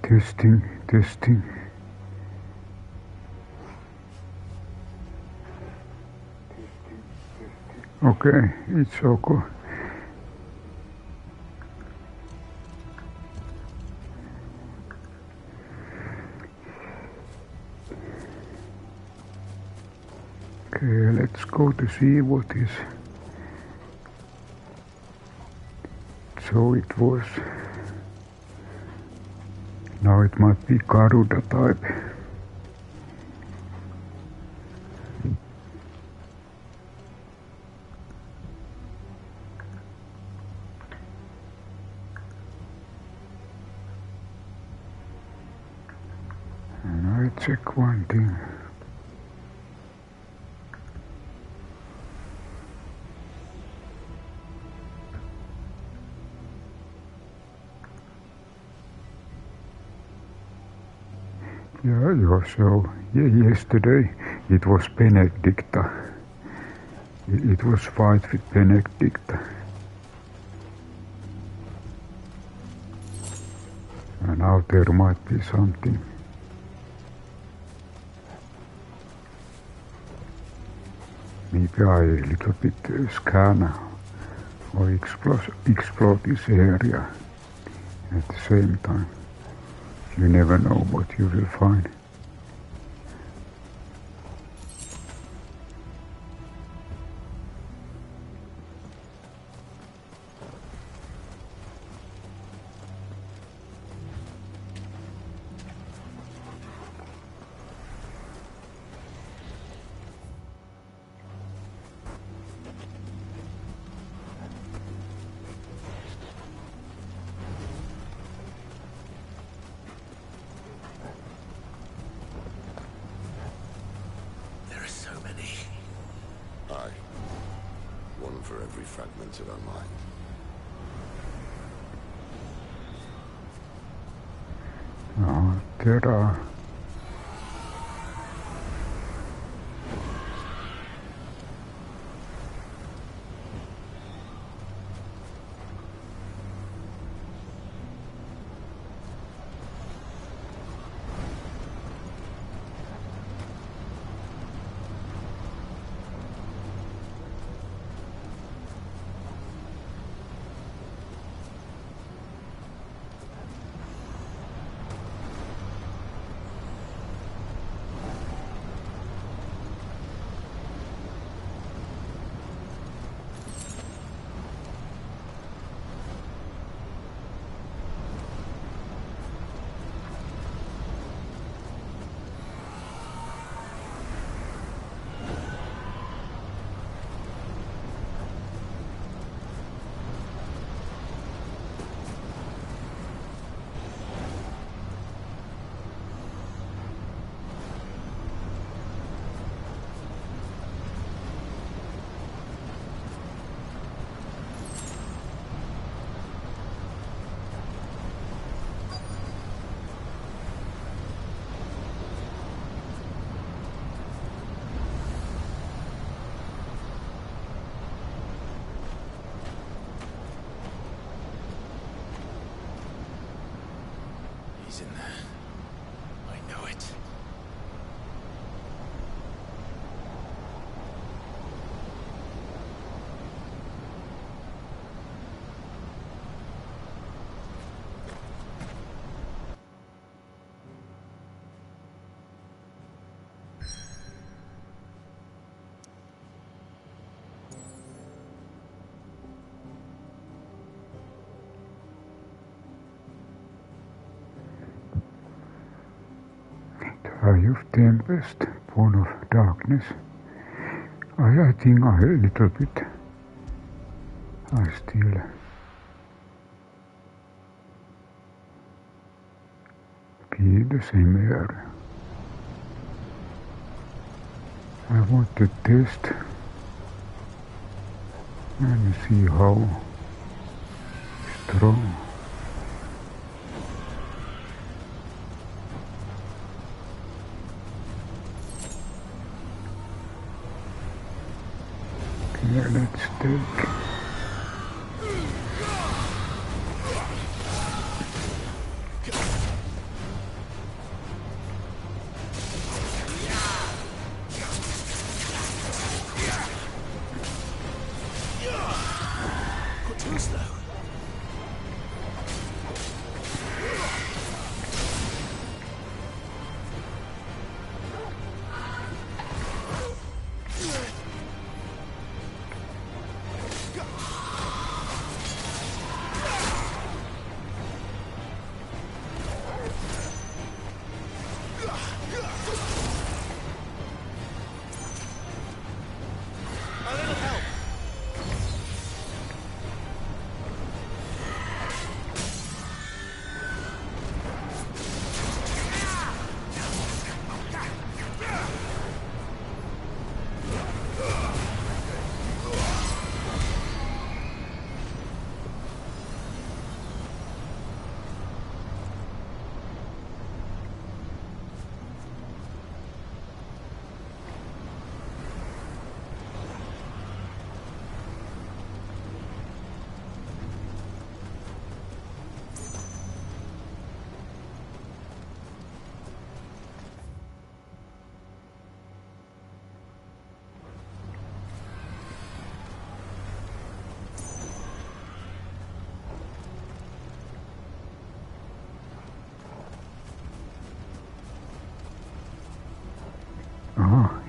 Testing, testing. Okay, it's okay. Okay, let's go to see what is. So it was. Now it might be Garuda type. And I check one thing. Yeah, so yesterday it was Benedicta. It was fight with Benedicta. And now there might be something. Maybe I a little bit scan or explore this area at the same time. You never know what you will find. For every fragment of our mind. No, there are. He's in there. I know it. Eye of Tempest, Born of Darkness. I think I a little bit. I still be in the same area. I want to test and see how strong. Okay, let's take. Too slow.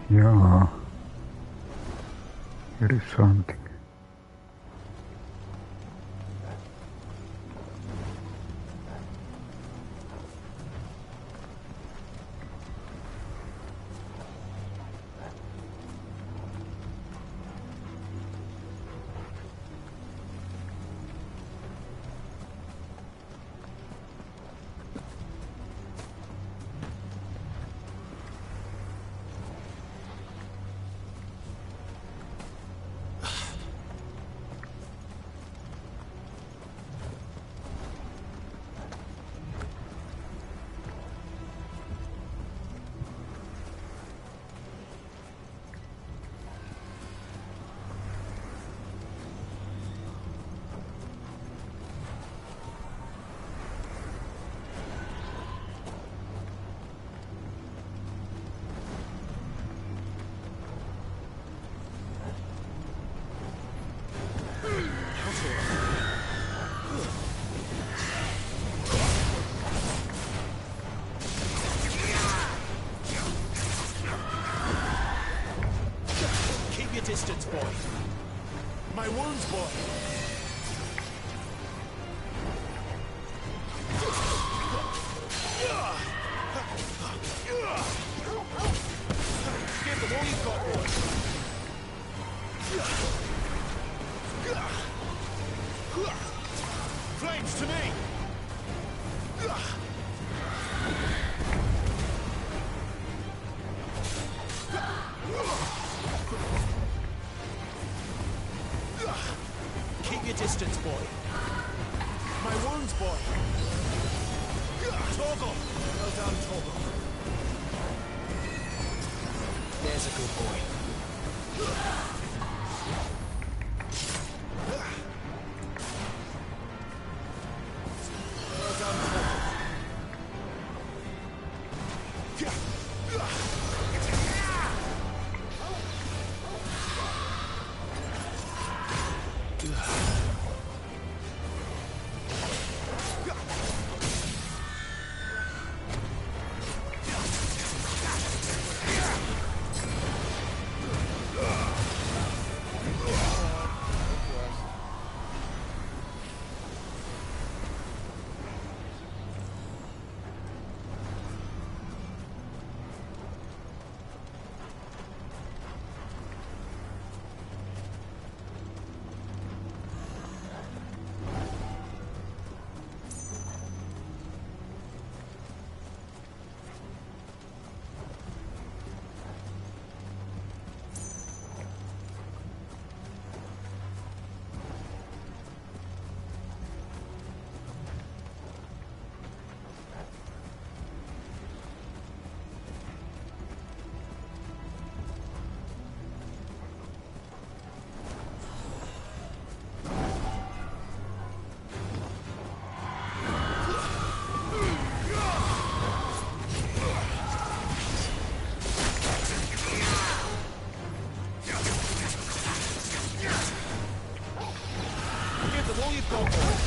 Yeah, here is something. Distance, boy. My wounds, boy. Give them all you've got, boy. Flames to me. Keep your distance, boy. My wounds, boy. Torgal. Well done, Torgal. There's a good boy. Well done, Torgal. Give them all you've got, boys.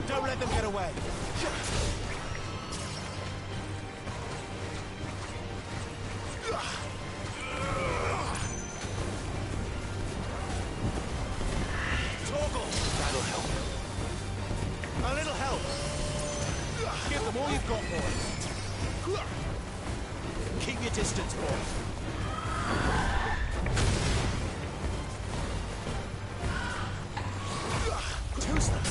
Don't let them get away. Toggle. That'll help. A little help. Give them all you've got, boys. Keep your distance, boys. Who's that?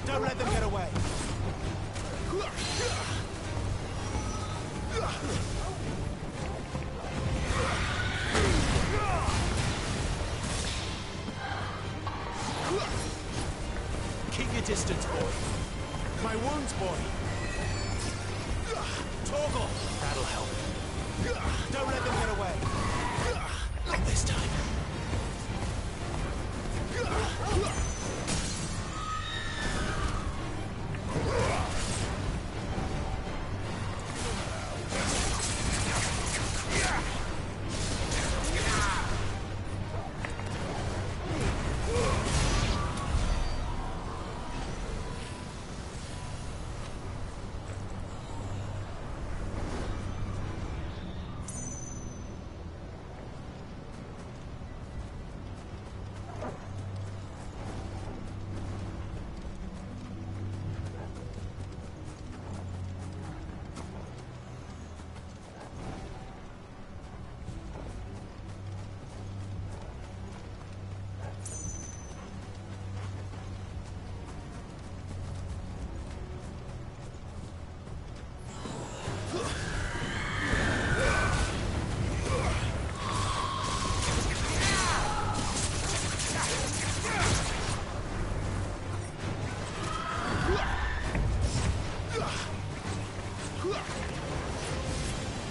Don't let them get away. Keep your distance, boy. My wounds, boy. Toggle. That'll help. Don't let them get away. Not this time.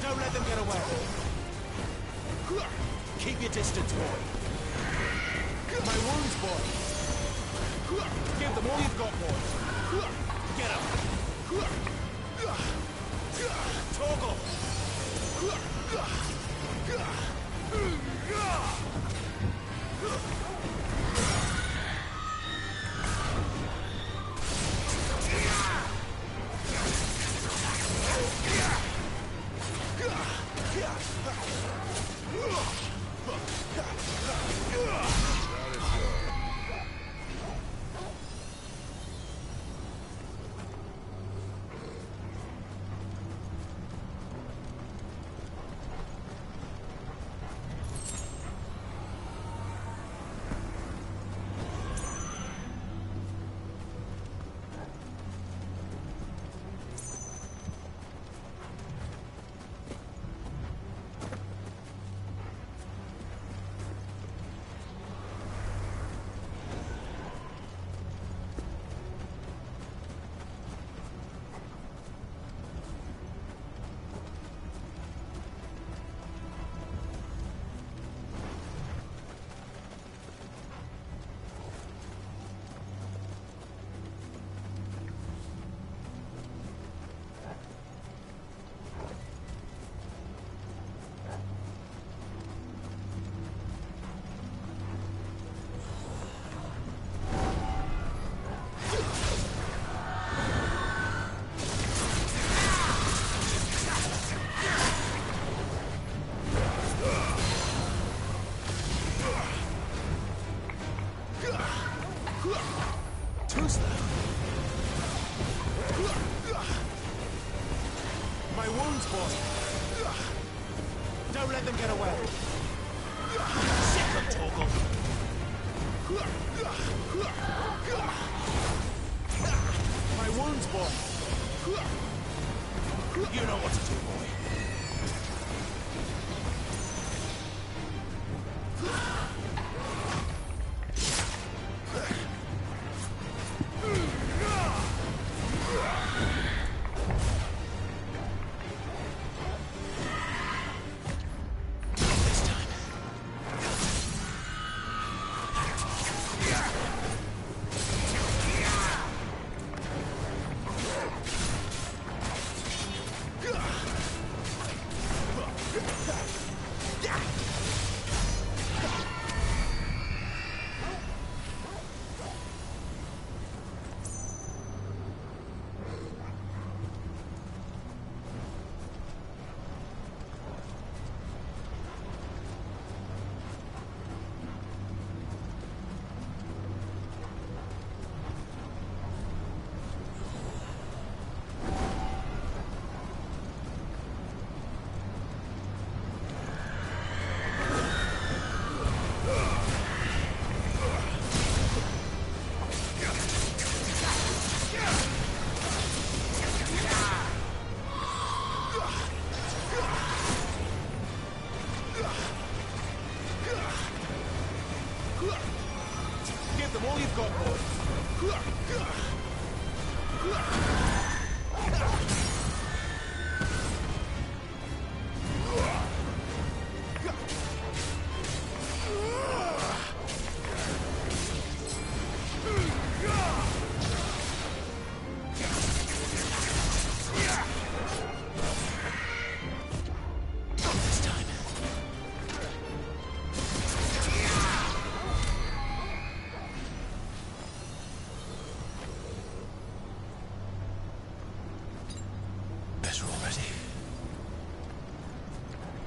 Don't let them get away. Keep your distance, boy. My wounds, boy. Give them all you've got, boy. Get up. Toggle. Too slow. My wounds, boy. Don't let them get away. Sick of Torgal. My wounds, boy. You know what to do, boy.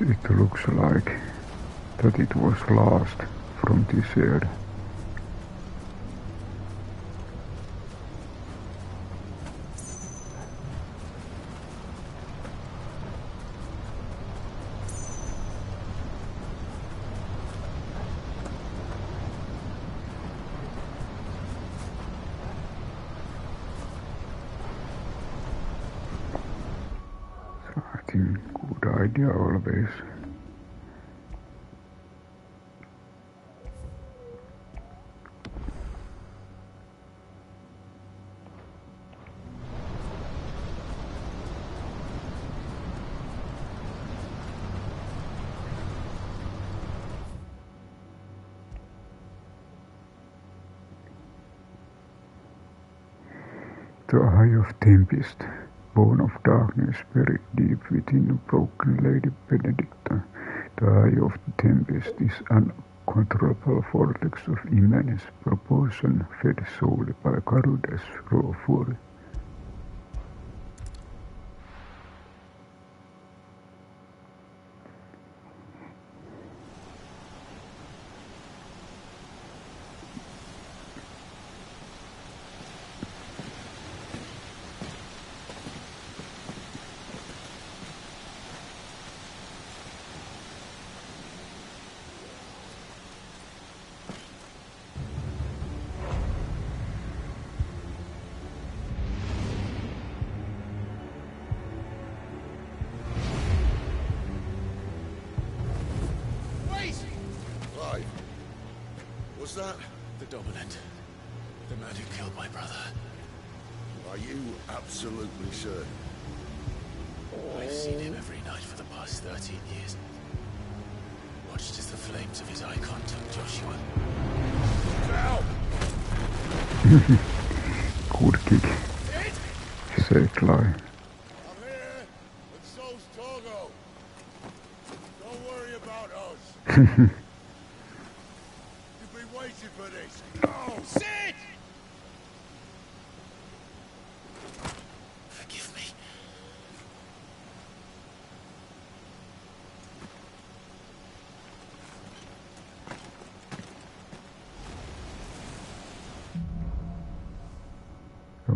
It looks like that it was lost from this area. I think good idea always. The Eye of Tempest, bone of darkness buried deep within a broken Lady Benedicta. The Eye of the Tempest is an uncontrollable vortex of immense proportion fed solely by Garuda's raw fury. Was that? The Dominant. The man who killed my brother. Are you absolutely certain? I've seen him every night for the past 13 years. Watched as the flames of his icon took Joshua. Ow! Good kick. Safe lie. I'm here, but so's Togo. Don't worry about us. You've been waiting for this. Oh, Sid! Forgive me.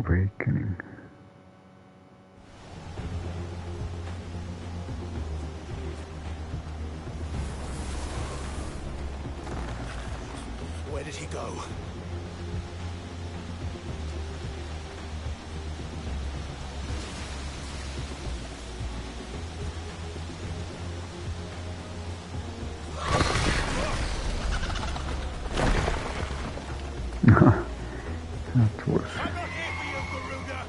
awakening. Where did he go? That was... I'm not here for you, Garuda!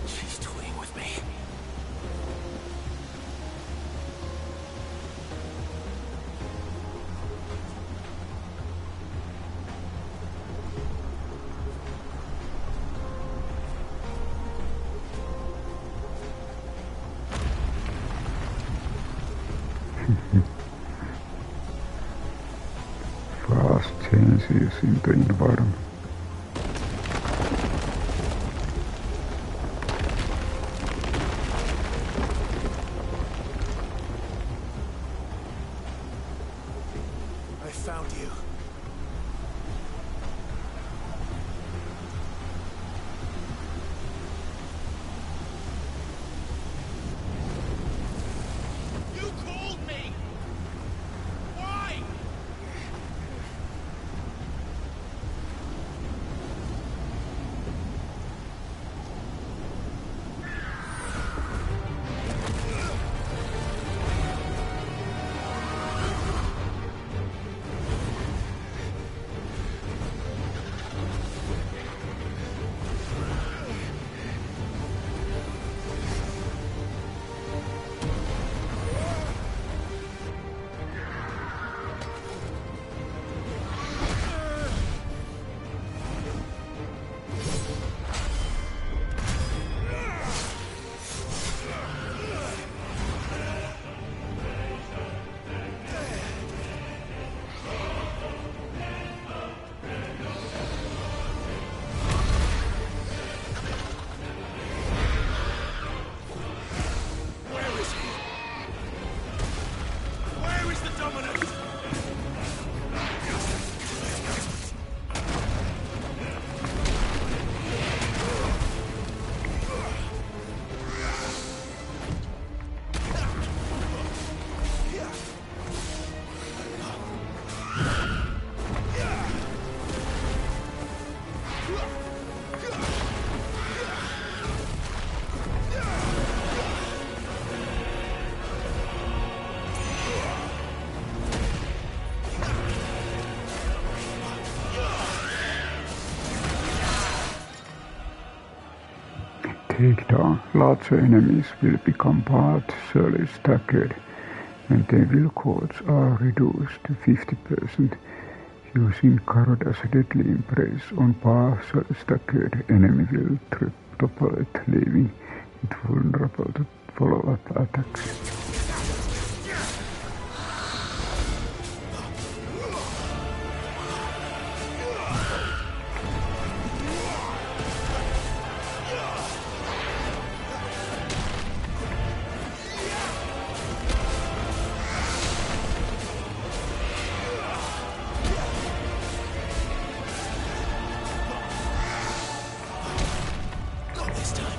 She's toying with me. Fast changes in the environment. I found you. You called me! Why? Where is he? Where is the dominant? Take down larger enemies will become partially staggered, and their will codes are reduced to 50%. Using Garuda's deadly embrace on partially staggered enemy will topple it, leaving it vulnerable to follow-up attacks. Not this time.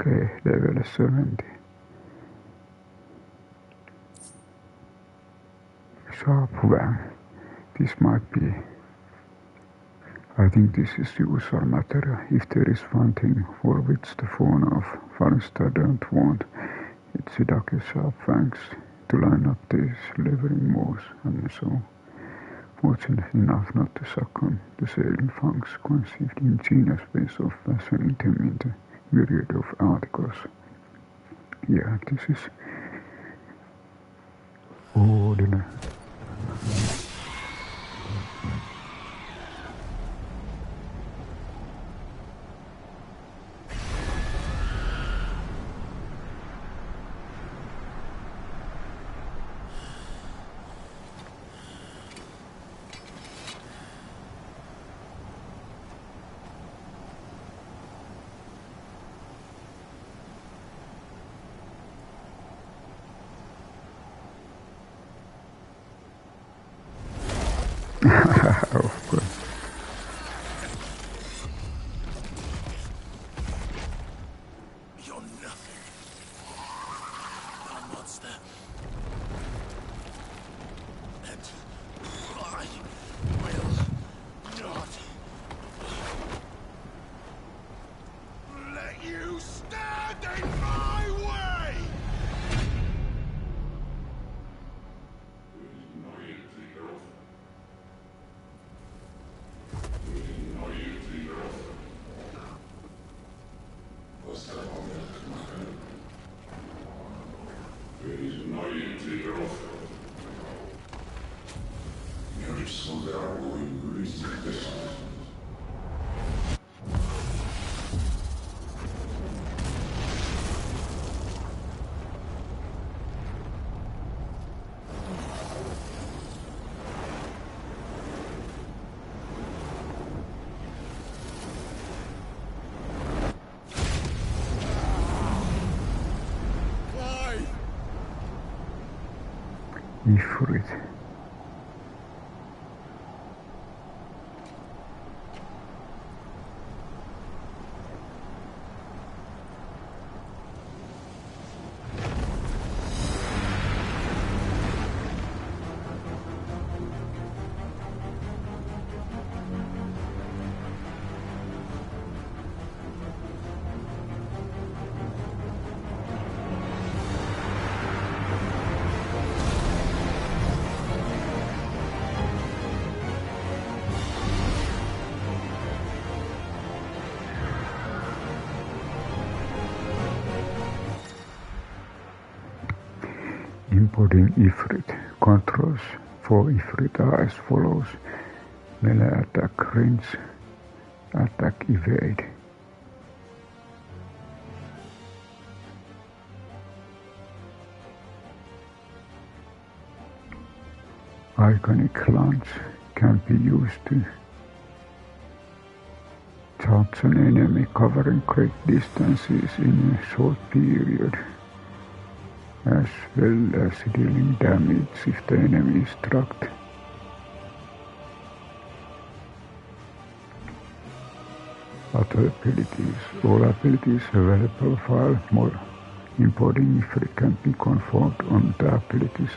Okay, level 70. Sharpware. This might be. I think this is usual material. If there is one thing for which the fauna of Fallenstead don't want, it's Hideaway's sharp fangs to line up these levering moves, and so, fortunate enough not to suck on the sailing fangs conceived ingenious ways of fashioning them into myriad of articles. Yeah, this is Odin. Of course. You're nothing. A monster. And I will not let you stand in my way! Ifrit. Odin Ifrit. Controls for Ifrit are as follows. Melee attack, range, attack, evade. Iconic launch can be used to charge an enemy covering great distances in a short period, as well as dealing damage if the enemy is struck. Other abilities. All abilities available while more importing Ifrit can be conferred on the abilities.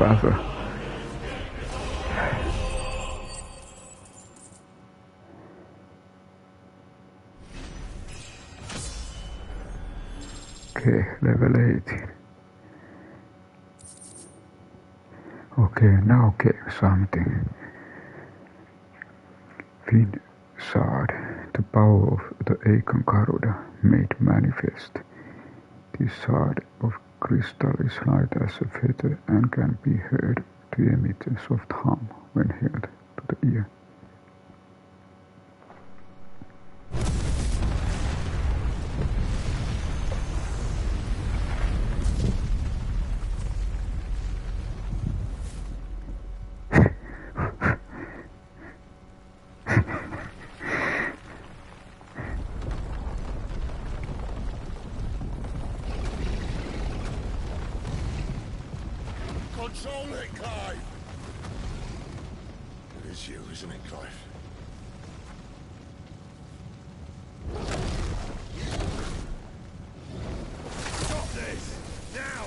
battle. Okay, level 18. Okay, now came something. Fin Sword, the power of the Aegon Garuda made manifest. This sword of crystal is light as a feather and can be heard to emit a soft hum when held to the ear. Control it, Clive! It is you, isn't it, Clive? Stop this! Now!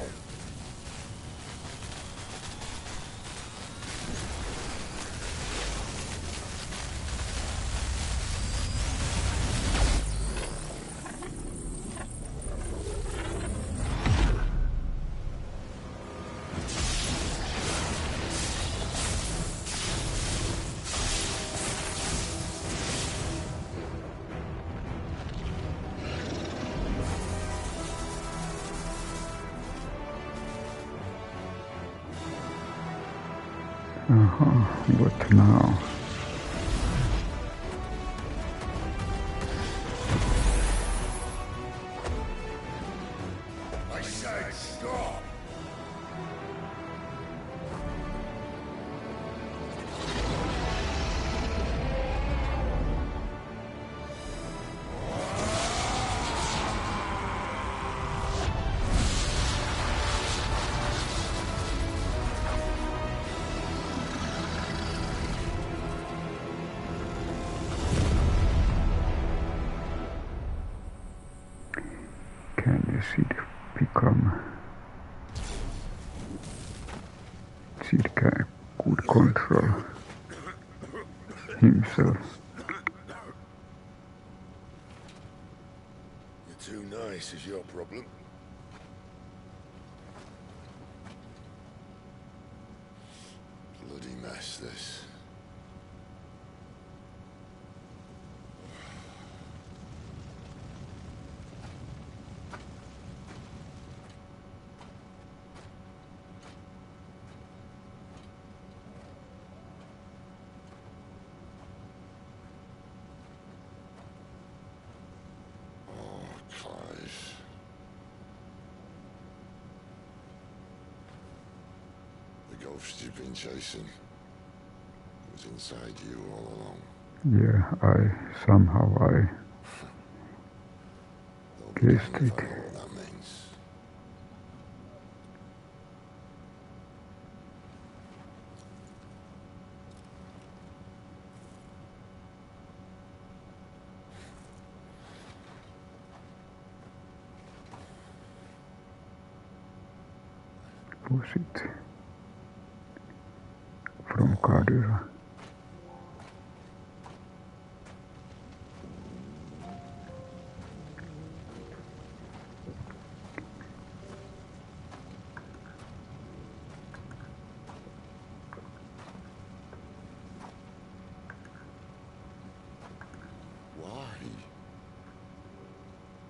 What now? I said stop! Sid could control himself. You're too nice is your problem. Bloody mess, this. The ghost you've been chasing was inside you all along. Yeah, somehow I guessed it. I know what that means. Was it from Garuda?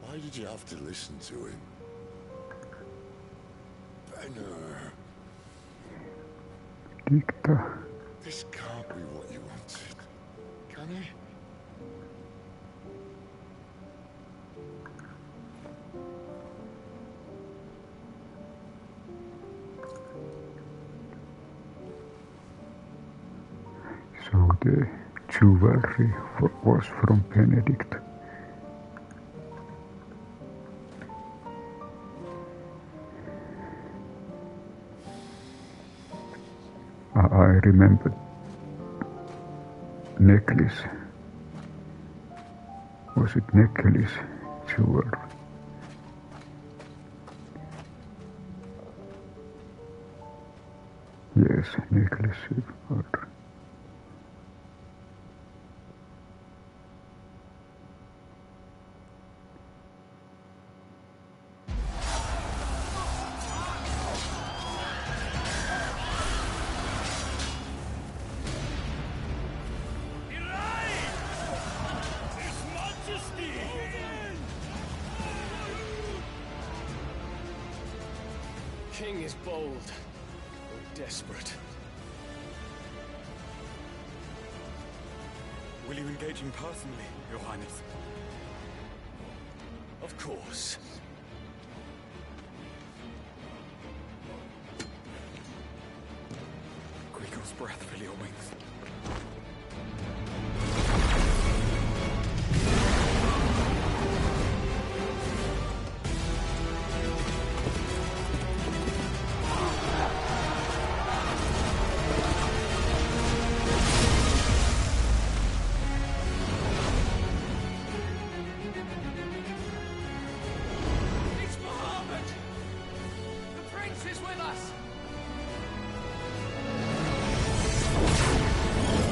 Why did you have to listen to him? Benner. Dicta. This can't be what you wanted, can it? So the jewelry was from Benedict. I remember necklace. Was it necklace jewelry? Yes, necklace order. King is bold, or desperate. Will you engage him personally, Your Highness? Of course. Greagor's breath fill your wings. It's Bahamut! The prince is with us!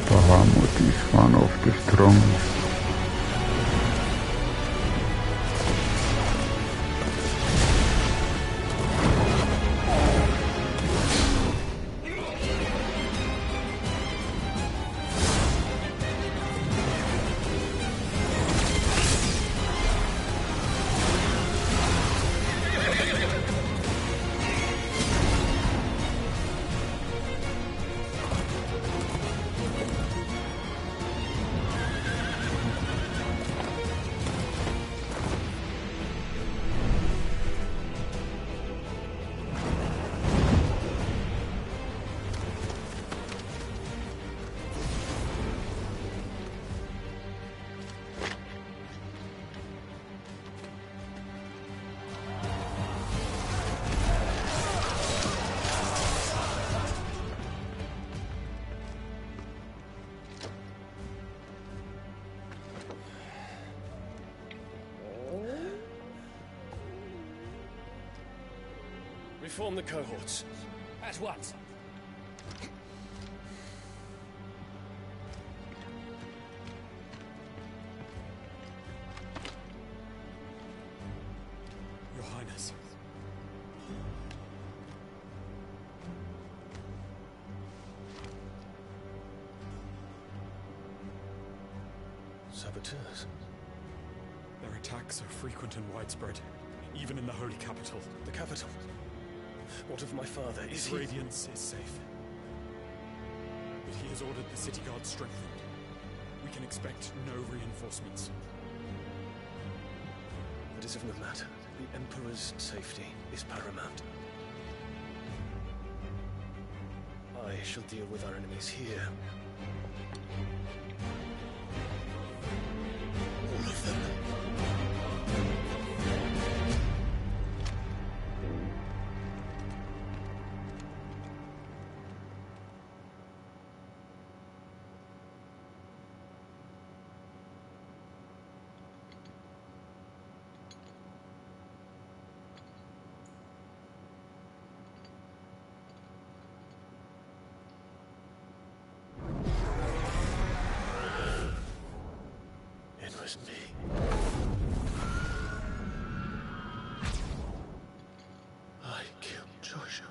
Bahamut is one of the strongest. Reform the cohorts. At once. Your Highness. Saboteurs. Their attacks are frequent and widespread, even in the holy capital. The capital. What of my father? Is His he... radiance is safe. But he has ordered the city guard strengthened. We can expect no reinforcements. It is of no matter. The Emperor's safety is paramount. I shall deal with our enemies here. All of them. It was me. I killed Joshua.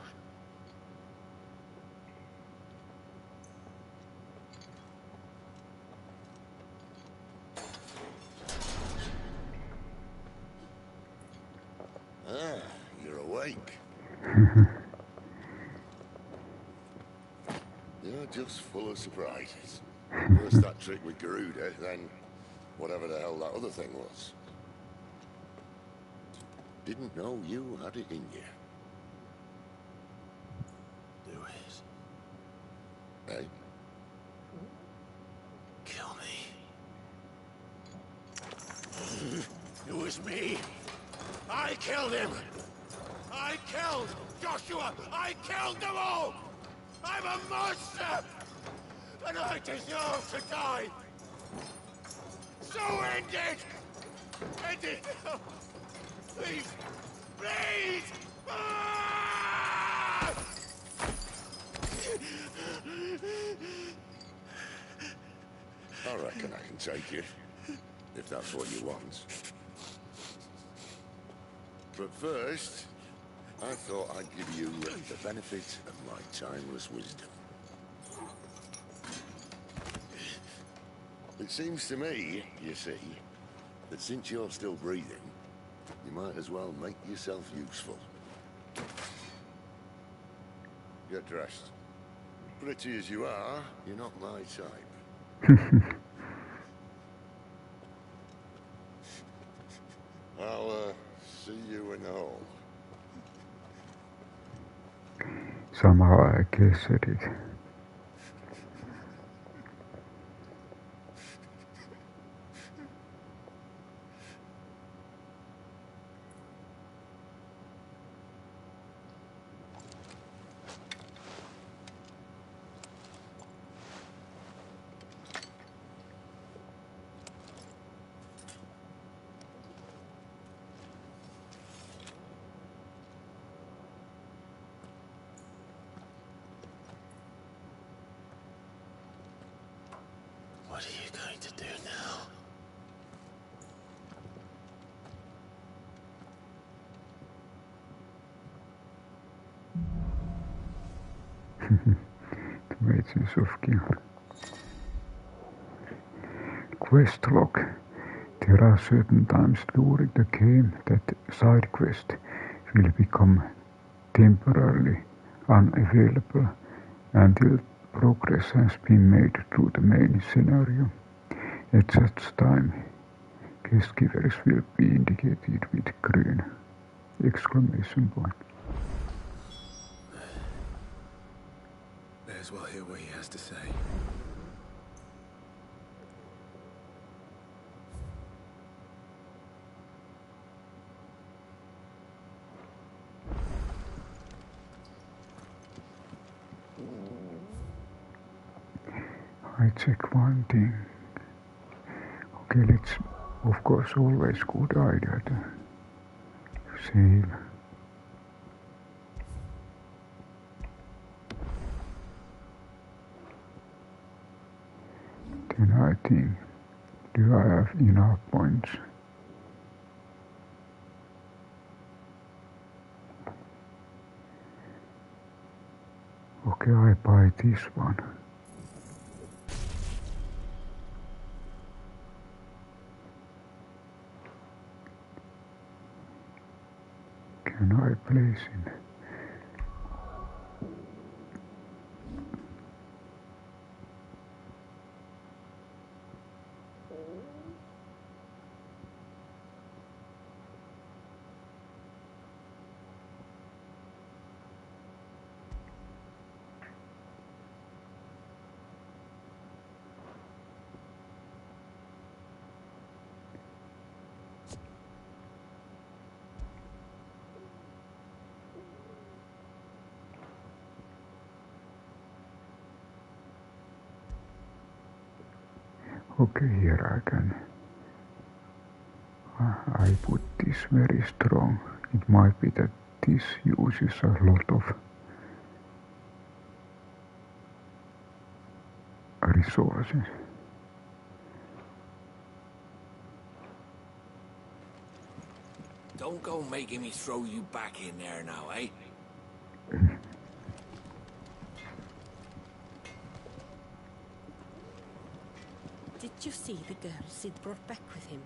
Ah, you're awake. You're just full of surprises. First that trick with Garuda, then whatever the hell that other thing was. Didn't know you had it in you. Do it. Eh? Kill me. It was me. I killed him. I killed Joshua. I killed them all. I'm a monster. And I deserve to die. So end it. End it now. Please. Please. Ah! I reckon I can take you, if that's what you want. But first, I thought I'd give you the benefit of my timeless wisdom. It seems to me, you see, that since you're still breathing, you might as well make yourself useful. Get dressed. Pretty as you are, you're not my type. I'll see you in the hall. Somehow I guessed it. What are you going to do now? The Mages of Guild. Quest log. There are certain times during the game that side quest will become temporarily unavailable until progress has been made through the main scenario. At such time, quest givers will be indicated with green exclamation point. May as well hear what he has to say. I check one thing. Okay, let's, of course, always good idea to save. Then I think, do I have enough points? Okay, I buy this one. Can I place it? Okay, here I can. I put this very strong. It might be that this uses a lot of resources. Don't go making me throw you back in there now, eh? Did you see the girl Sid brought back with him?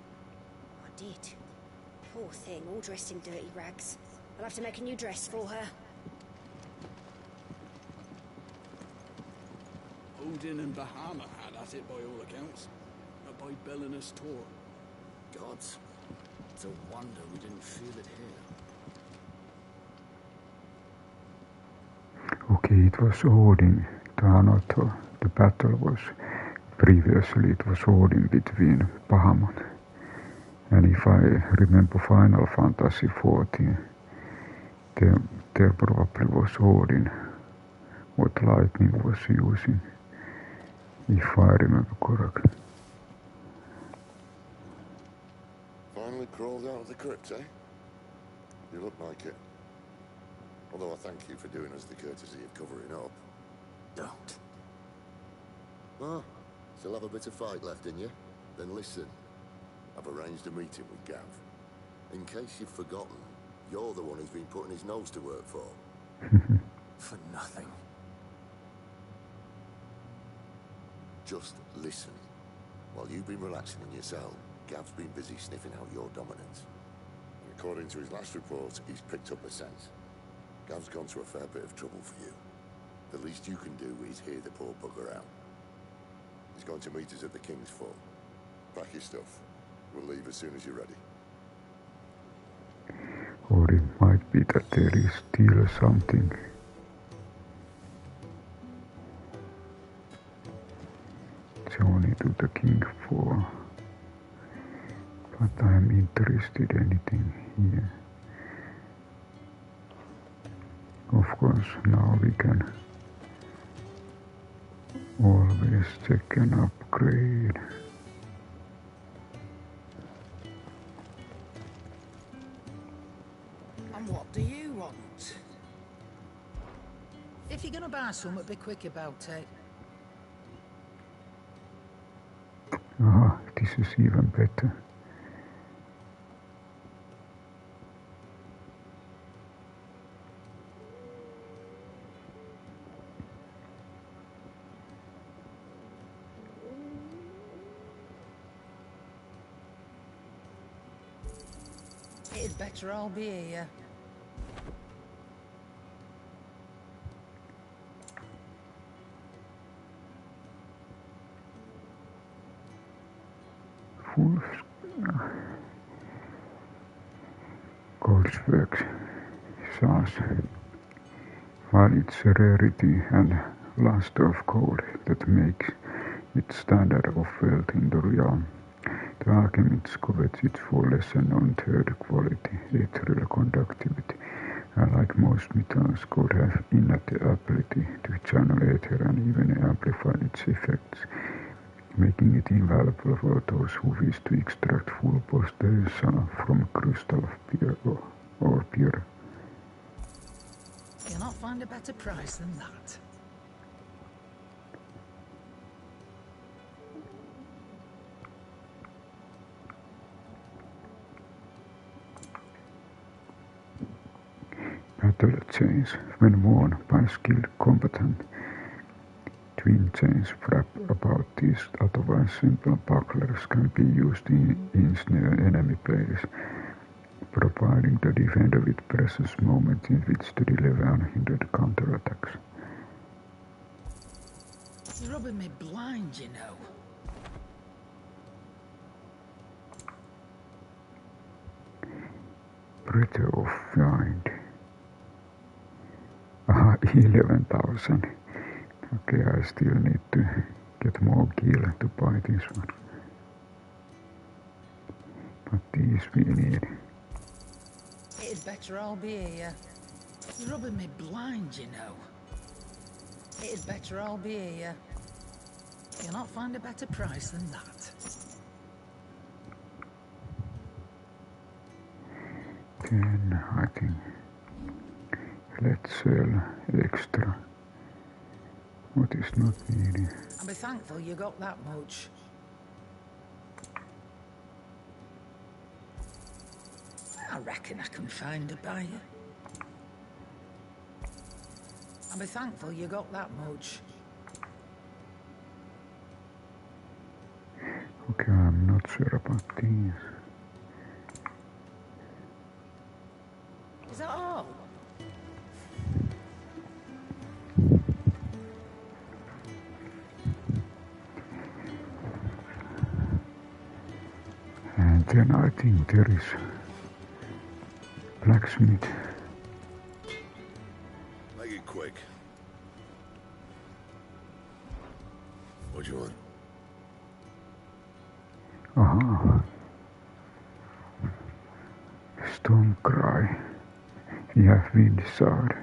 I did. Poor thing, all dressed in dirty rags. I'll have to make a new dress for her. Odin and Bahamut had at it by all accounts. But by Belenus Tor. Gods. It's a wonder we didn't feel it here. Okay, it was Odin. The battle was previously it was Odin between Bahamut. And if I remember Final Fantasy XIV, there probably was Odin, what lightning was using, if I remember correctly. Finally crawled out of the crypt, eh? You look like it. Although I thank you for doing us the courtesy of covering up. Don't. Ah, Still have a bit of fight left in you? Then listen. I've arranged a meeting with Gav. In case you've forgotten, you're the one who's been putting his nose to work for. For nothing. Just listen. While you've been relaxing in your cell, Gav's been busy sniffing out your dominance. And according to his last report, he's picked up a scent. Gav's gone to a fair bit of trouble for you. The least you can do is hear the poor bugger out. He's going to meet us at the King's Fall. Pack your stuff. We'll leave as soon as you're ready. Or it might be that there is still something. Journey to the King Fall. But I'm interested in anything here. Of course, now we can always check an upgrade. And what do you want? If you're gonna buy something, be quick about it. Ah, this is even better. It'd better all be here. Full Goldworks sauce. While its rarity and lust of gold that makes it standard of wealth in the realm, the alchemist covets its full lesser known third quality, ethereal conductivity, and like most metals, gold has innate ability to channel ether and even amplify its effects, making it invaluable for those who wish to extract full potential from crystal of pure. You'll not find a better price than that. Battle chains, when worn by skilled combatant, twin chains wrap about these otherwise simple bucklers can be used to ensnare enemy players, providing the defender with precious moments in which to deliver unhindered counterattacks. You're rubbing me blind, you know. Breath of Find. Aha, 11,000. Okay, I still need to get more gear to buy this one. But these we need. It'd better all be here. You're rubbing me blind, you know. It'd better all be here. You'll not find a better price than that. Then I think let's sell extra. What is not needed? I'll be thankful you got that much. I reckon I can find a buyer. I'll be thankful you got that much. Okay, I'm not sure about these. Is that all? And then I think there is blacksmith. Make it quick. What do you want? Aha. Stormcry. We have wind sword.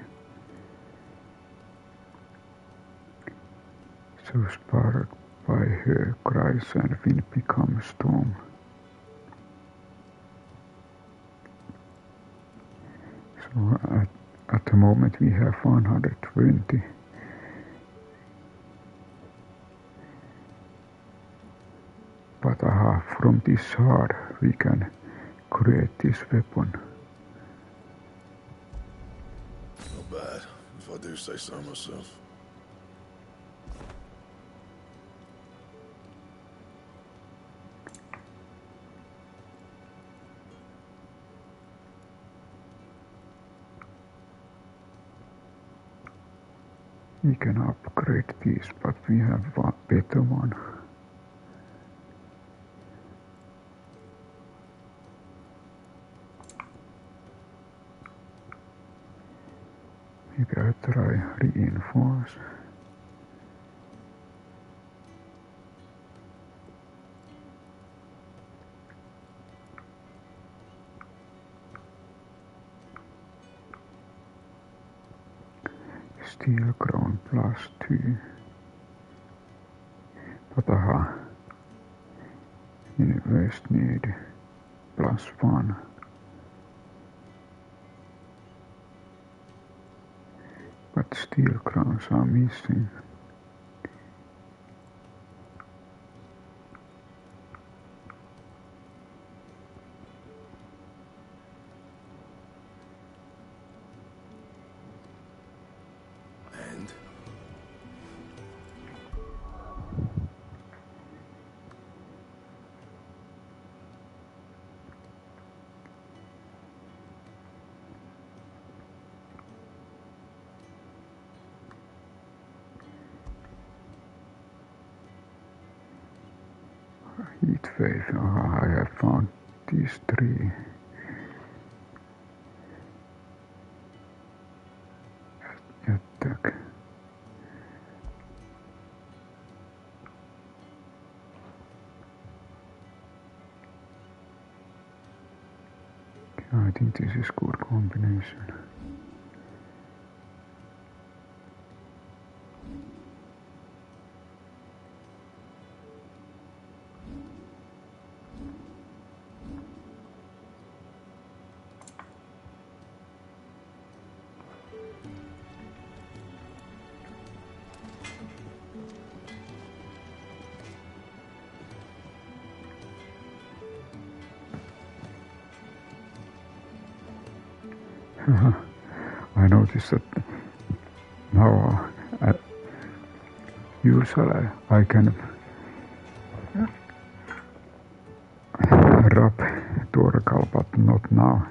So sparked by her cries and wind becomes storm. So at the moment we have 120. But from this shard we can create this weapon. Not bad, if I do say so myself. We can upgrade this, but we have a better one. Maybe I try reinforce. Steel crown +2. But invest need +1. But steel crowns are missing. And? Heat wave. I have found these 3. Attack. I think this is good combination. I noticed that now usually I can rub Torgal, but not now.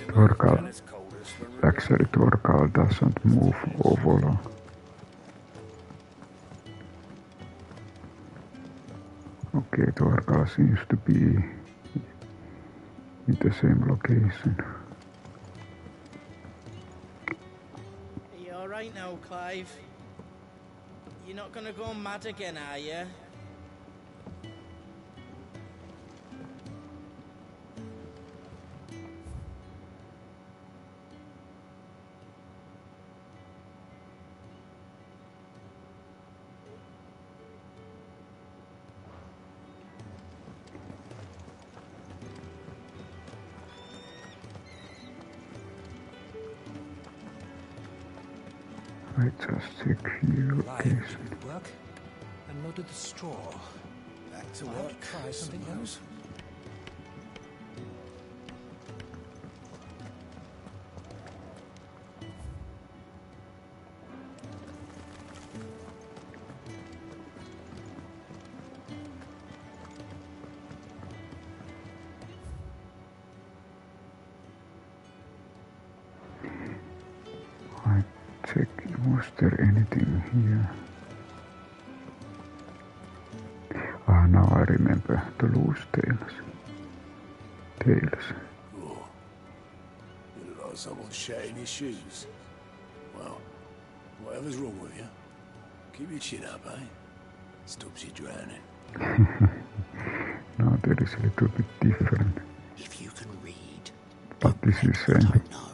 Torgal, actually Torgal doesn't move overall. Okay, Torgal seems to be in the same location. Are you alright now, Clive? You're not gonna go mad again, are you? I just secure location. Work and loaded the straw. Back to I'll work. try something else. Check, was there anything here? Now I remember the loose tails. Oh, you look like someone shat in your shoes. Well, whatever's wrong with you, keep your chin up, eh? Stops you drowning. Now there is a little bit different. If you can read, but this is I don't know.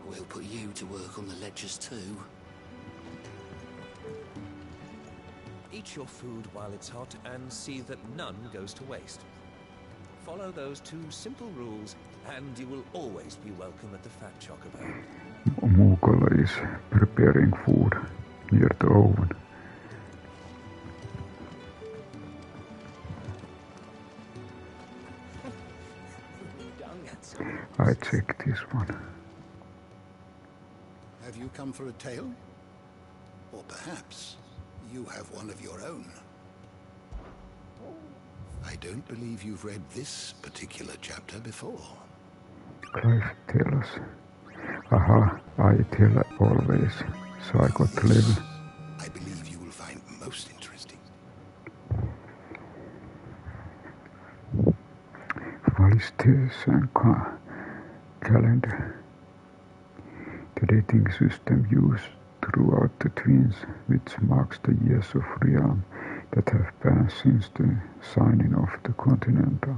We'll put you to work on the ledgers too. Eat your food while it's hot and see that none goes to waste. follow those 2 simple rules, and you will always be welcome at the Fat Chocobo. Mookola is preparing food near the oven. I checked this one. Have you come for a tale? Or perhaps you have one of your own? I don't believe you've read this particular chapter before. Clive, tell us. Aha, I tell always, so I got 11. I believe you will find most interesting. What is this calendar? The dating system used throughout the Twins, which marks the years of realm that have passed since the signing of the Continental,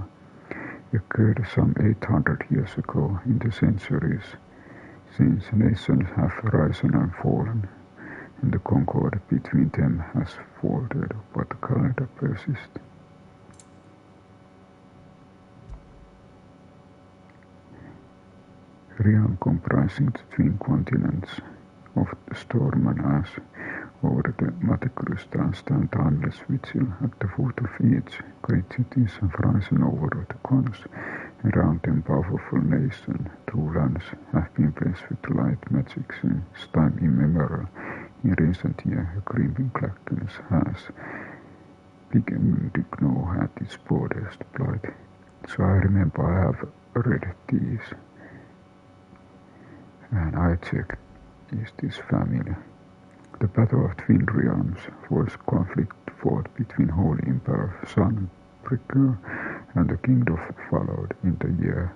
occurred some 800 years ago in the centuries, since nations have risen and fallen, and the concord between them has faltered, but the calendar persists. Realm comprising the twin continents of the storm and ash over the Mother Crystal stand timeless vigil at the foot of each. Great cities have risen over the cons, and around them powerful nations, true lands, have been blessed with light magic since time immemorial. In recent years, a creeping blackness has begun to gnaw at its borders blight. So I remember I have read these, and I checked, is this familiar? The Battle of Twin Realms was conflict fought between Holy Emperor Stormcry and the kingdom followed in the year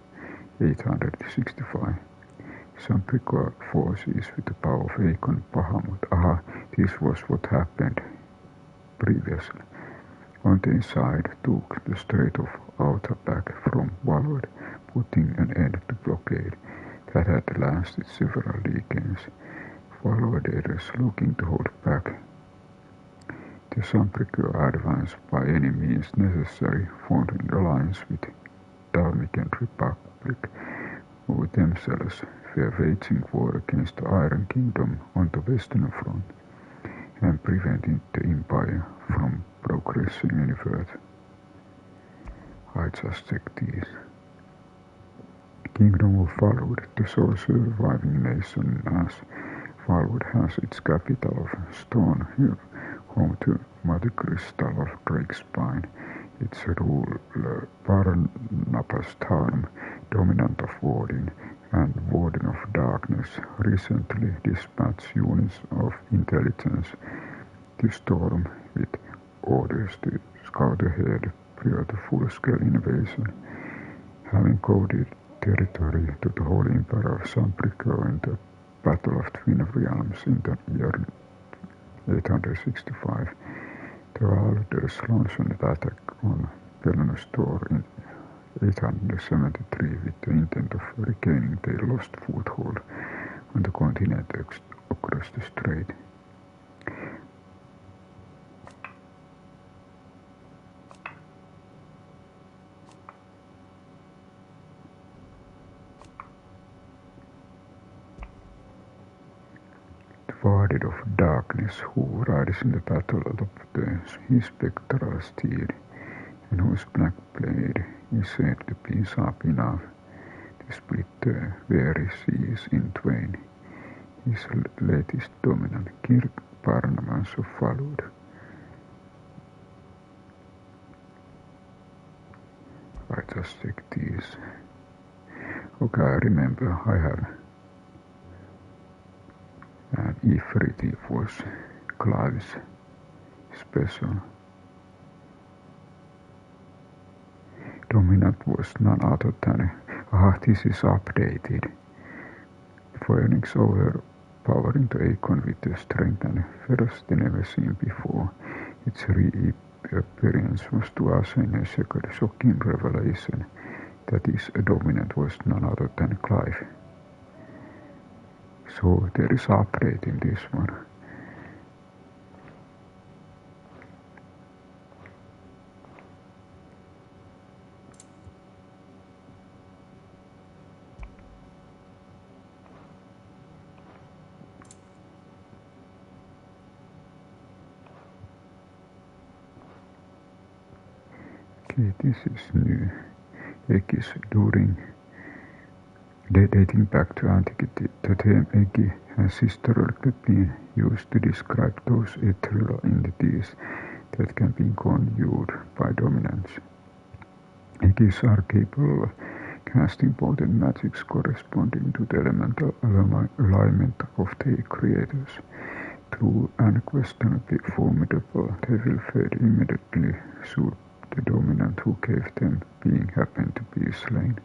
865. Stormcry forces with the power of Aegon Bahamut. Aha, this was what happened previously. On their side took the Strait of Outer back from Valor, putting an end to blockade that had lasted several decades. Valorders looking to hold back the Stormcry advance by any means necessary, formed an alliance with Dalmican Republic, who themselves were waging war against the Iron Kingdom on the Western Front and preventing the Empire from progressing any further. I just checked these. The kingdom who followed the sole surviving nation as Valwood has its capital of Stone Hill, home to Mother Crystal of Drakespine, its ruler Barnabas Tarm, dominant of Odin, and Warden of Darkness, recently dispatched units of intelligence to Storm with orders to scout ahead prior to full-scale invasion, having coded territory to the Holy Emperor of Stormcry in the Battle of Twin Realms in the year 865. The Alders launched an attack on Belenus Tor in 873 with the intent of regaining their lost foothold on the continent across the strait. Warded of Darkness, who rides in the battle of his spectral steed, and whose black blade is said to be sharp enough to split the very seas in twain. His latest dominant, Kirk Barnabas of Valud. I just checked these. Okay, I remember I have. And Ifrit was Clive's special. Dominant was none other than, this is updated. Phoenix overpowering the Aegon with the strength and ferocity never seen before. Its reappearance was to us in a second shocking revelation that his dominant was none other than Clive. So there is upgrade in this one. Okay, this is new. Egis during dating back to antiquity. The term Egi has historically been used to describe those ethereal entities that can be conjured by dominance. Egis are capable of casting potent magics corresponding to the elemental alignment of their creators. Through unquestionably formidable, they will fade immediately should the dominant who gave them being happen to be slain.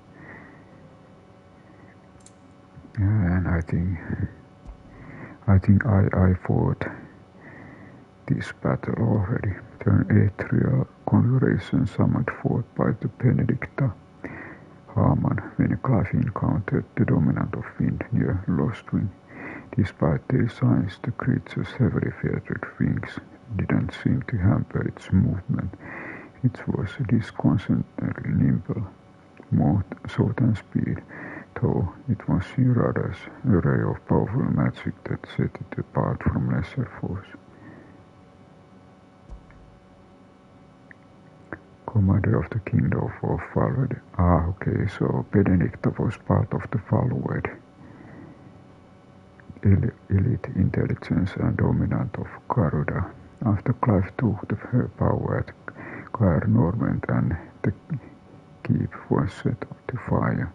And I think I fought this battle already. The ethereal conjuration summoned forth by the Benedicta Harman when Clive encountered the dominant of wind near Lost Wing. Despite their size, the creature's heavily feathered wings didn't seem to hamper its movement. It was disconcertingly nimble, more so than speed, though it was Hirada's array of powerful magic that set it apart from lesser foes. Commander of the Kingdom of Falwed. Okay, so Benedicta was part of the Falwed. Elite intelligence and dominant of Garuda. After Clive took her power at Caer Norvent and the keep was set to fire,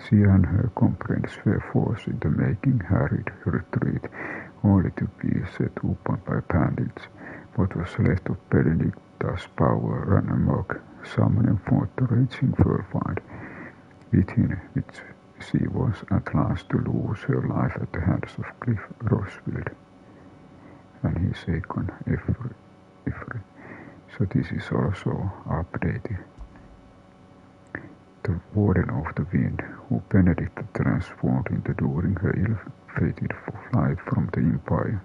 she and her comrades were forced into making hurried retreat, only to be set upon by bandits. What was left of Benedicta's power ran amok, summoning forth the raging whirlwind, within which she was at last to lose her life at the hands of Cliff Rosfield and his second Ifrit. So this is also updated. The Warden of the Wind, who Benedicta transformed into during her ill-fated flight from the Empire.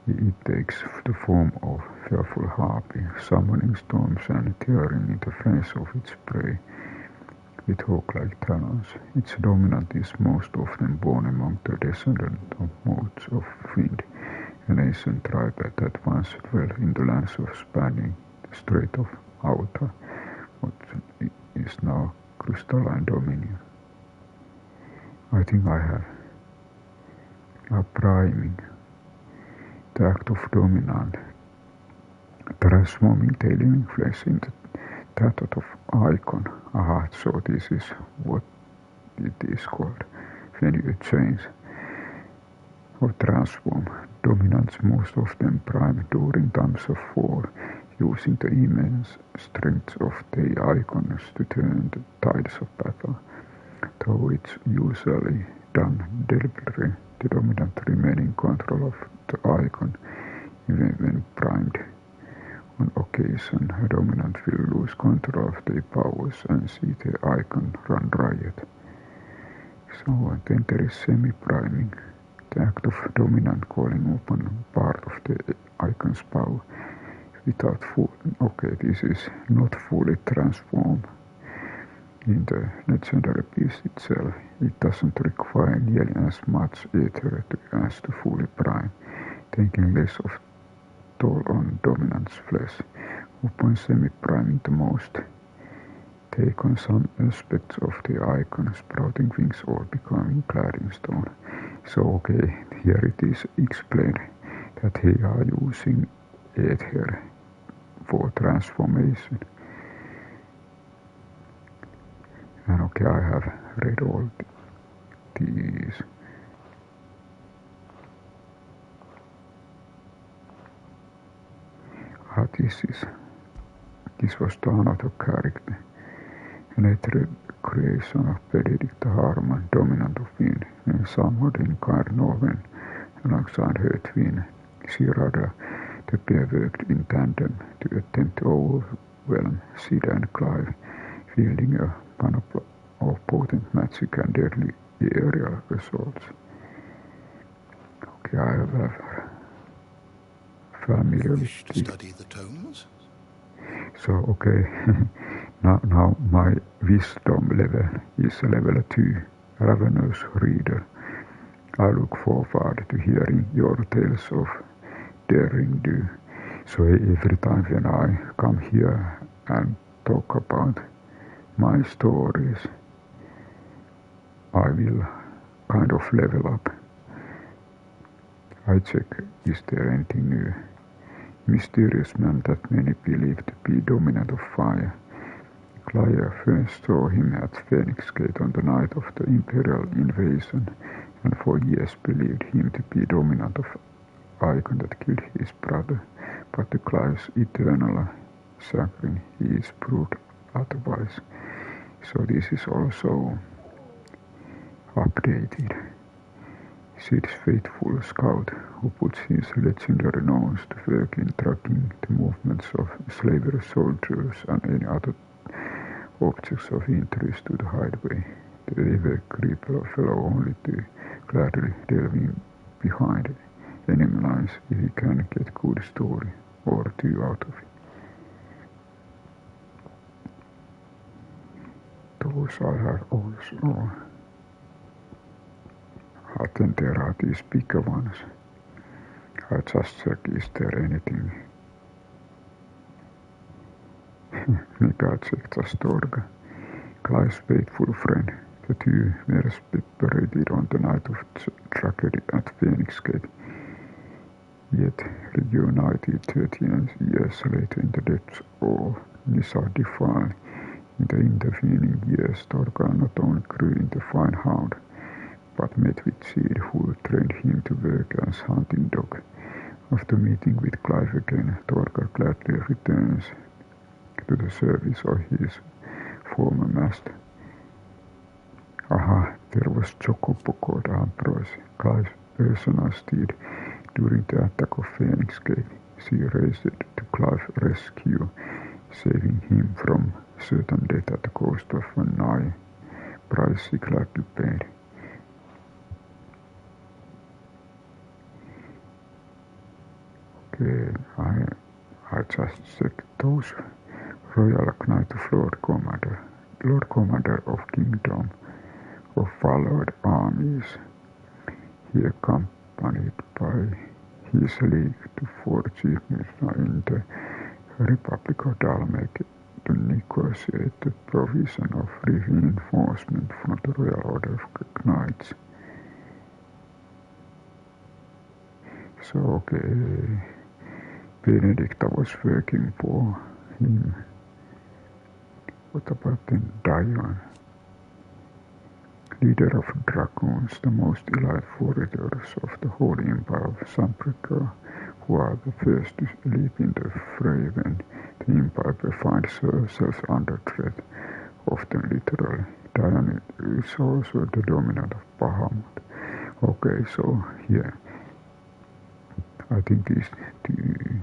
It takes the form of fearful harpy, summoning storms and tearing in the face of its prey with hawk-like talons. Its dominant is most often born among the descendants of modes of wind, an ancient tribe that once dwelt in the lands of spanning the Strait of Auta, what is now crystalline dominion. I think I have a priming. The act of dominant, transforming the living flesh into that of icon. So this is what it is called when you change or transform. Dominants most often prime during times of war, using the immense strength of their icons to turn the tides of battle. Though it's usually done deliberately, the dominant remain in control of the icon, even when primed. On occasion, a dominant will lose control of their powers and see the icon run riot. So then there is semi-priming, the act of dominant calling upon part of the icon's power without full. Okay, this is not fully transformed. In the legendary piece itself, it doesn't require nearly as much ether as to fully prime, taking less of toll on dominant's flesh. Upon semi-priming the most, take on some aspects of the icon, sprouting wings or becoming clad in stone. So okay, here it is explained that they are using ether for transformation. And okay, I have read all these. This was the another character. An ethereal creation of Benedicta Harman, dominant of wind, and summoned in Caer Norvent alongside her twin, Hirada. The pair worked in tandem to attempt to overwhelm Sid and Clive, wielding a panoply of potent magic and deadly aerial assaults. Okay, I have familiar with to study the tomes? So okay, now my wisdom level is level 2, Ravenous Reader. I look forward to hearing your tales of daring do. So every time when I come here and talk about my stories, I will kind of level up. I check, is there anything new? Mysterious man that many believe to be dominant of fire. Clive first saw him at Phoenix Gate on the night of the Imperial invasion, and for years believed him to be dominant of icon that killed his brother, but the Clive's eternal suffering, he is proved otherwise. So this is also updated. Sid's faithful scout, who puts his legendary nose to work in tracking the movements of slaver soldiers and any other objects of interest to the Hideaway. The ever creeper fellow only to gladly delving behind enemy lines if he can get good story or two out of it. Those I have also. Then there are these bigger ones. I just check, is there anything? Mika checked the Storga, Clive's faithful friend. The two were separated on the night of tragedy at Phoenix Gate, yet reunited 13 years later in the depths of Nissa Defile. In the intervening years, Storga not only grew into fine hound, but met with Sid, who trained him to work as hunting dog. After meeting with Clive again, Torga gladly returns to the service of his former master. There was Chocobo called Ambrose, Clive's personal steed. During the attack of Phoenix Gate, she raced to Clive's rescue, saving him from certain death at the cost of a nigh price he gladly paid. Okay, I just checked those. Royal Knight of Lord Commander of Kingdom of Followed Armies. He accompanied by his league to forge in the Republic of Dalmec to negotiate the provision of reinforcement from the Royal Order of Knights. So, okay, Benedicta was working for him. What about then Dion? Leader of Dragoons, the most elite warriors of the Holy Empire of Sambrica, who are the first to leap in the fray when the Empire finds herself under threat, often literally. Dion is also the dominant of Bahamut. Okay, so here, I think these two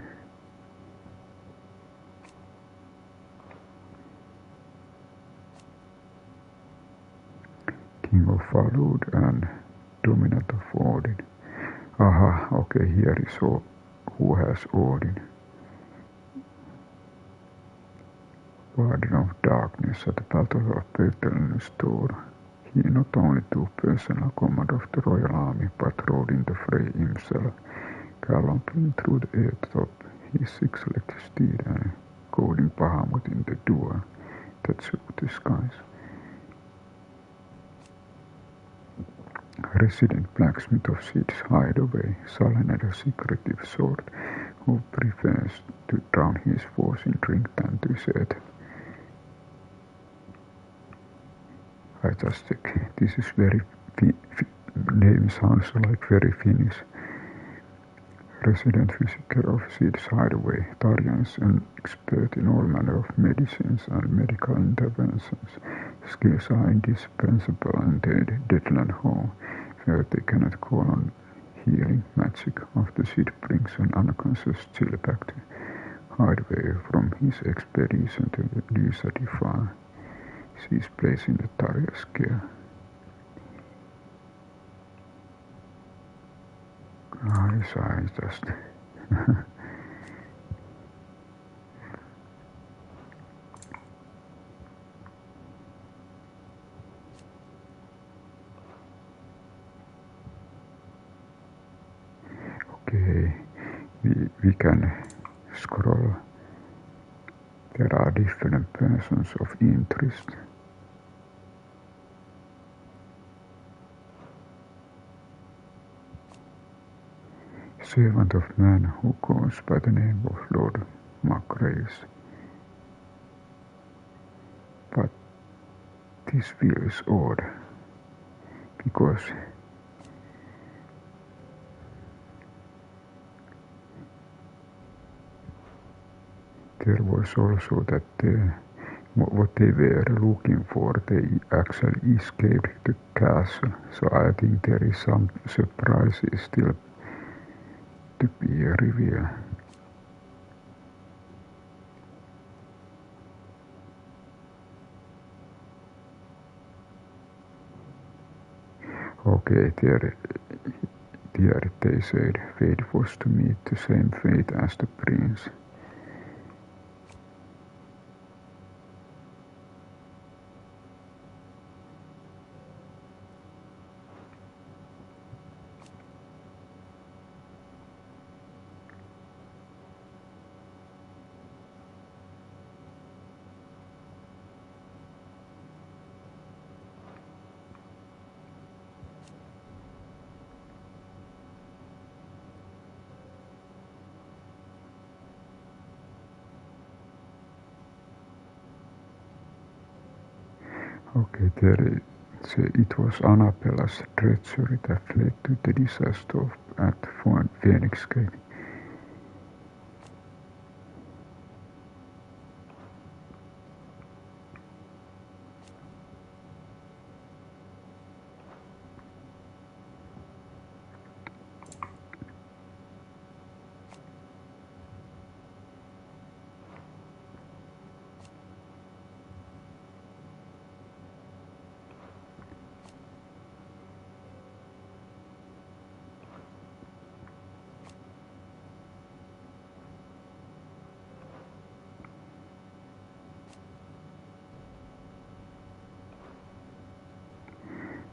King of Falud and dominant of Odin. Okay, here is who has Odin. Warden of Darkness at the Battle of Belenus Tor. He not only took personal command of the royal army, but rode in the fray himself, galloping through the air atop his six-legged steed and goading Bahamut in the duel that shook the skies. Resident blacksmith of Sid's Hideaway, Salen a secretive sort who prefers to drown his foes in drink than to set. I just check. This is very name sounds like very Finnish. Resident physician of Sid's Hideaway, Tarjan is an expert in all manner of medicines and medical interventions. Skills are indispensable in the Deadland Hall, where they cannot call on healing magic after Sid brings an unconscious chill back to Hideaway from his expedition to the Nissa Defile. She is placed in the Tarja's care. I just okay, we can scroll. There are different persons of interest. Servant of man who goes by the name of Lord Macrace. But this feels odd, because there was also that what they were looking for, they actually escaped the castle, so I think there is some surprises still to be revealed. Okay, there they said fate was to meet the same fate as the prince. Okay, it was Annabella's treachery that led to the disaster at Phoenix Gate.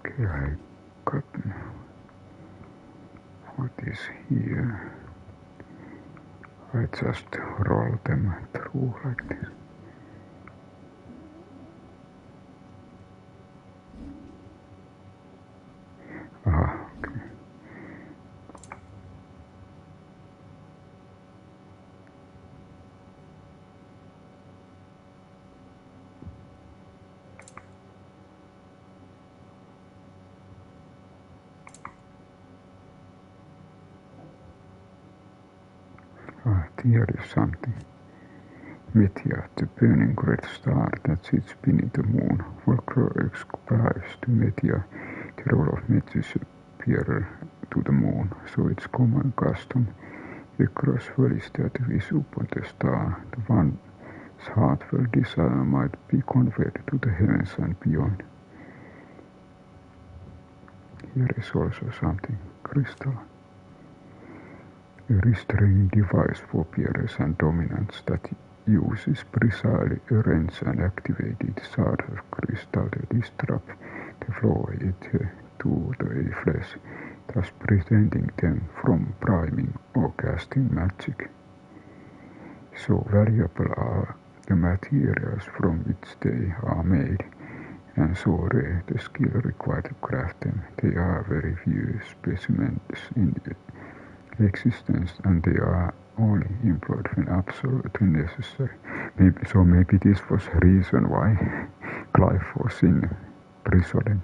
Okay, I got what is here. I just roll them through like this. Ah, okay. Here is something. Meteor, the burning red star that sits beneath the moon. Folklore ascribes to Meteor the role of messenger to the moon, so it's common custom across valleys that wish upon the star. The one's heartfelt desire might be conveyed to the heavens and beyond. Here is also something. Crystal. A restraining device for peers and dominants that uses precisely arranged and activated shards of crystal to disrupt the flow to the flesh, thus preventing them from priming or casting magic. So valuable are the materials from which they are made, and so rare the skill required to craft them. They are very few specimens in existence, and they are only employed when absolutely necessary. Maybe this was the reason why Clive was in prison.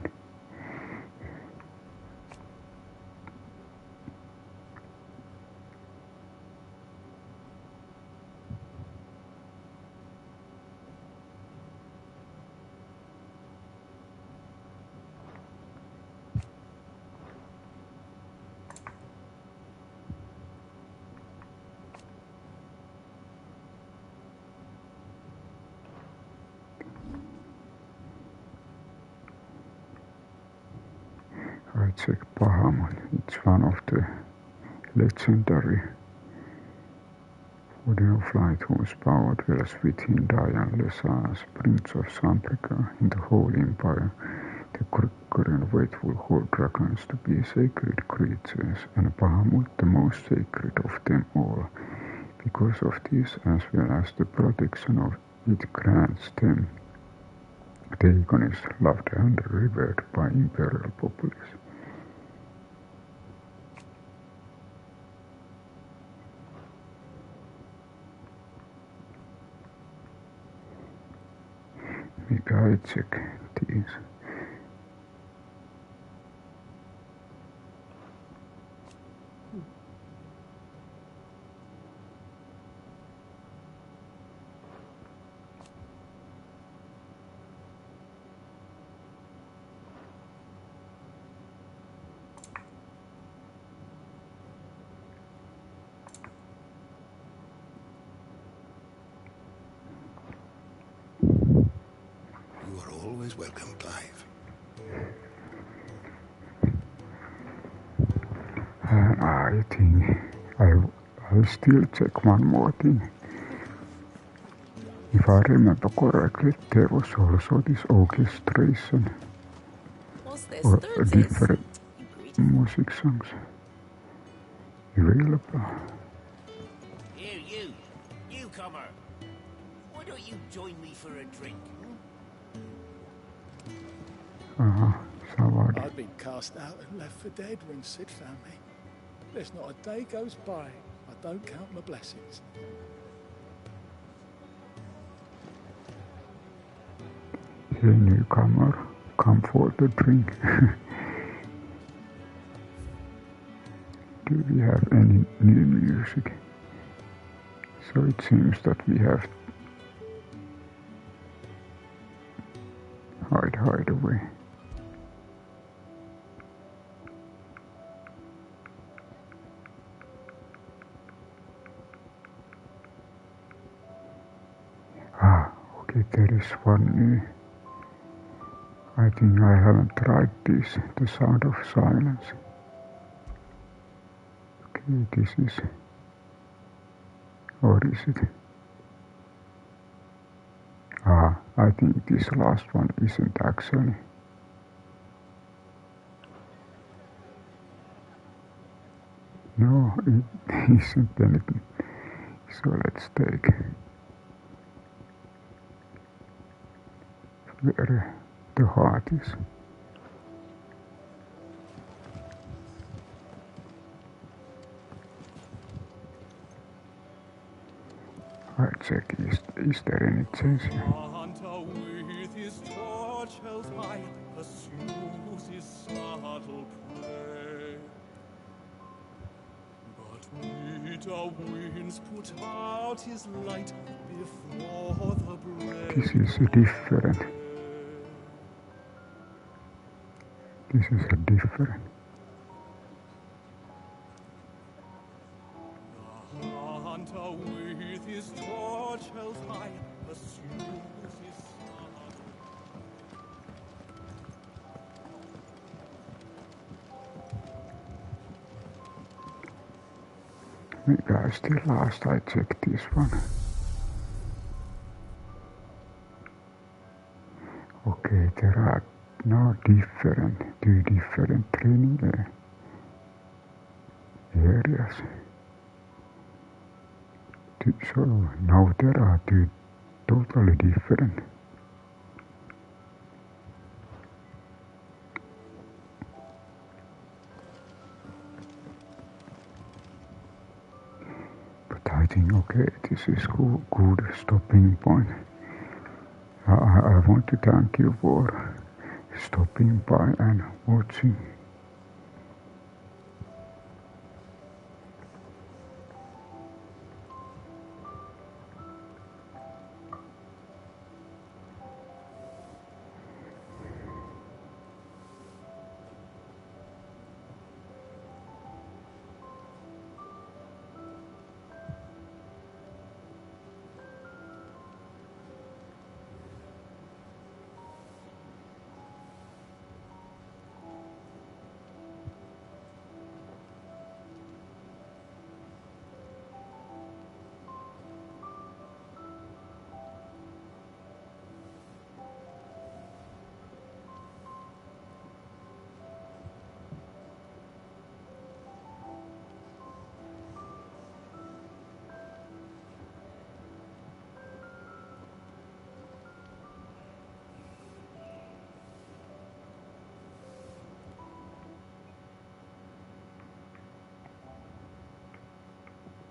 I check Bahamut. It's one of the legendary Odin flight whose power dwells within Dian Lesas, Prince of Sambrika, in the whole empire. The current faithful hold dragons to be sacred creatures, and Bahamut the most sacred of them all, because of this, as well as the protection of it grants them, the icon is loved and revered by imperial populace. Maybe I check these. Welcome, Clive. And I think I'll still check one more thing. If I remember correctly, there was also this orchestration or different music songs available. Here, you, newcomer. Why don't you join me for a drink? I'd been cast out and left for dead when Sid found me. There's not a day goes by I don't count my blessings. Hey newcomer, come for the drink. Do we have any new music? So it seems that we have Hideaway. Okay, there is one new. I think I haven't tried this, the Sound of Silence. Okay, this is, or is it? I think this last one isn't actually. No, it isn't anything. So let's take where the heart is. I check, is there any change here? With his torch held high, pursues his startled prey. But bitter winds put out his light before the break. This is different. This is a different. The hunter with his torch held high pursues his startled. Maybe I still lost. I checked this one. Okay, there are now two different training areas. So now there are two totally different. But I think, okay, this is good stopping point. I want to thank you for stopping by and watching.